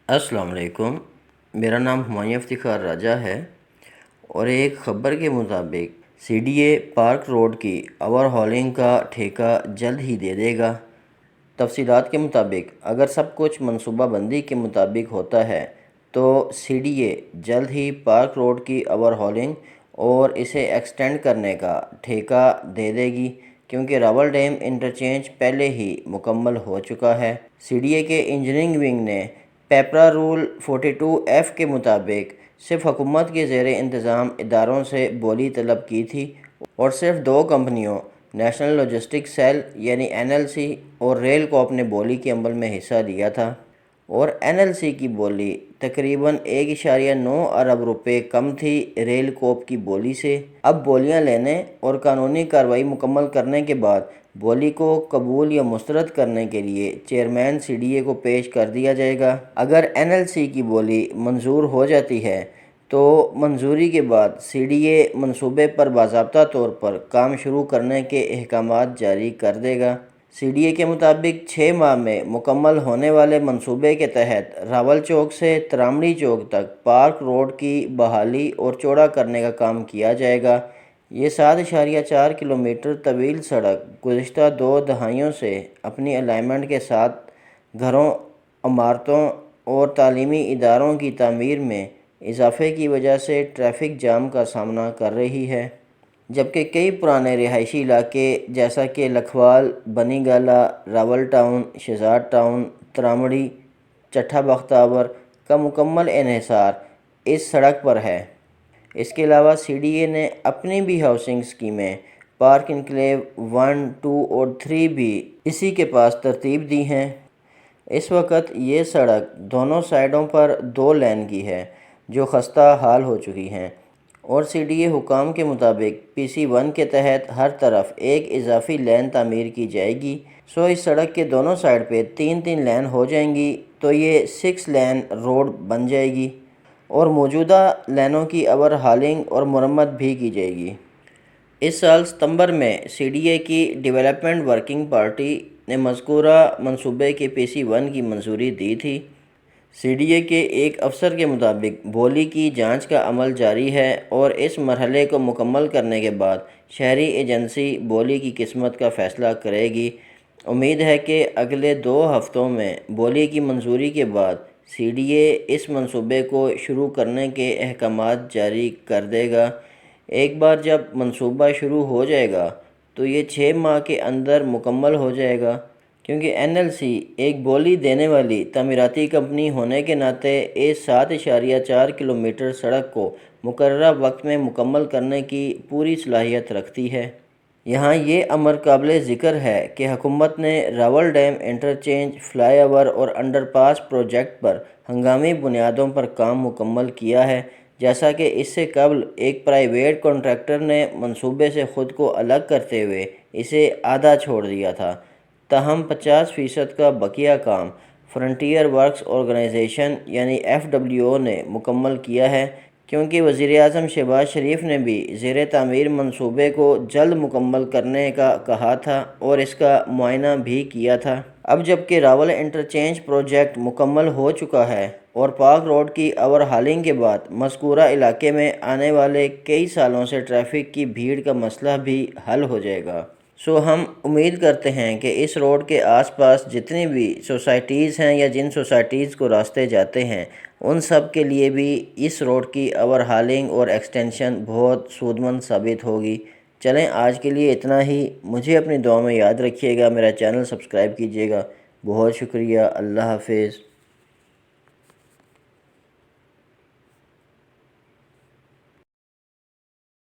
السلام علیکم۔ میرا نام ہمایوں افتخار راجہ ہے اور ایک خبر کے مطابق C D A park road کی اوور ہالنگ کا ٹھیکہ جلد ہی دے دے گا۔ تفصیلات کے مطابق اگر سب کچھ منصوبہ بندی کے مطابق ہوتا ہے تو سی ڈی اے جلد ہی پارک روڈ کی اوور ہالنگ اور اسے ایکسٹینڈ کرنے کا ٹھیکہ دے دے گی، کیونکہ راول ڈیم انٹرچینج پہلے ہی مکمل ہو چکا ہے۔ سی ڈی اے کے انجینئرنگ ونگ نے پیپرا رول 42F کے مطابق صرف حکومت کے زیر انتظام اداروں سے بولی طلب کی تھی اور صرف دو کمپنیوں نیشنل لاجسٹک سیل یعنی NLC اور ریل کوپ نے بولی کے عمل میں حصہ لیا تھا، اور NLC کی بولی تقریباً 1.9 ارب روپے کم تھی ریل کوپ کی بولی سے۔ اب بولیاں لینے اور قانونی کارروائی مکمل کرنے کے بعد بولی کو قبول یا مسترد کرنے کے لیے چیئرمین سی ڈی اے کو پیش کر دیا جائے گا۔ اگر NLC کی بولی منظور ہو جاتی ہے تو منظوری کے بعد سی ڈی اے منصوبے پر باضابطہ طور پر کام شروع کرنے کے احکامات جاری کر دے گا۔ سی ڈی اے کے مطابق 6 ماہ میں مکمل ہونے والے منصوبے کے تحت راول چوک سے ترامڑی چوک تک پارک روڈ کی بحالی اور چوڑا کرنے کا کام کیا جائے گا۔ یہ 7.4 کلومیٹر طویل سڑک گزشتہ 2 دہائیوں سے اپنی الائنمنٹ کے ساتھ گھروں، عمارتوں اور تعلیمی اداروں کی تعمیر میں اضافے کی وجہ سے ٹریفک جام کا سامنا کر رہی ہے، جبکہ کئی پرانے رہائشی علاقے جیسا کہ لکھوال، بنی گالہ، راول ٹاؤن، شہزاد ٹاؤن، ترامڑی، چٹھا بختاور کا مکمل انحصار اس سڑک پر ہے۔ اس کے علاوہ سی ڈی اے نے اپنی بھی ہاؤسنگ اسکیمیں پارک انکلیو 1، 2 اور 3 بھی اسی کے پاس ترتیب دی ہیں۔ اس وقت یہ سڑک دونوں سائیڈوں پر 2 لین کی ہے جو خستہ حال ہو چکی ہیں، اور سی ڈی اے حکام کے مطابق PC1 کے تحت ہر طرف ایک اضافی لین تعمیر کی جائے گی۔ اس سڑک کے دونوں سائیڈ پہ 3 لین ہو جائیں گی تو یہ 6 لین روڈ بن جائے گی، اور موجودہ لینوں کی اوور ہالنگ اور مرمت بھی کی جائے گی۔ اس سال ستمبر میں سی ڈی اے کی ڈیولپمنٹ ورکنگ پارٹی نے مذکورہ منصوبے کے PC1 کی منظوری دی تھی۔ سی ڈی اے کے ایک افسر کے مطابق بولی کی جانچ کا عمل جاری ہے اور اس مرحلے کو مکمل کرنے کے بعد شہری ایجنسی بولی کی قسمت کا فیصلہ کرے گی۔ امید ہے کہ اگلے 2 ہفتوں میں بولی کی منظوری کے بعد سی ڈی اے اس منصوبے کو شروع کرنے کے احکامات جاری کر دے گا۔ ایک بار جب منصوبہ شروع ہو جائے گا تو یہ 6 ماہ کے اندر مکمل ہو جائے گا، کیونکہ NLC ایک بولی دینے والی تعمیراتی کمپنی ہونے کے ناطے اس 7.4 کلومیٹر سڑک کو مقررہ وقت میں مکمل کرنے کی پوری صلاحیت رکھتی ہے۔ یہاں یہ امر قابل ذکر ہے کہ حکومت نے Rawal dam interchange, flyover اور انڈر پاس پروجیکٹ پر ہنگامی بنیادوں پر کام مکمل کیا ہے، جیسا کہ اس سے قبل ایک پرائیویٹ کنٹریکٹر نے منصوبے سے خود کو الگ کرتے ہوئے اسے آدھا چھوڑ دیا تھا۔ تاہم 50% کا بقیہ کام فرنٹیئر ورکس آرگنائزیشن یعنی FWO نے مکمل کیا ہے، کیونکہ وزیراعظم شہباز شریف نے بھی زیر تعمیر منصوبے کو جلد مکمل کرنے کا کہا تھا اور اس کا معائنہ بھی کیا تھا۔ اب جبکہ راول انٹرچینج پروجیکٹ مکمل ہو چکا ہے اور پارک روڈ کی اوور ہالنگ کے بعد مذکورہ علاقے میں آنے والے کئی سالوں سے ٹریفک کی بھیڑ کا مسئلہ بھی حل ہو جائے گا۔ ہم امید کرتے ہیں کہ اس روڈ کے آس پاس جتنی بھی سوسائٹیز ہیں یا جن سوسائٹیز کو راستے جاتے ہیں ان سب کے لیے بھی اس روڈ کی اوور ہالنگ اور ایکسٹینشن بہت سودمند ثابت ہوگی۔ چلیں آج کے لیے اتنا ہی۔ مجھے اپنی دعا میں یاد رکھیے گا، میرا چینل سبسکرائب کیجیے گا۔ بہت شکریہ۔ اللہ حافظ۔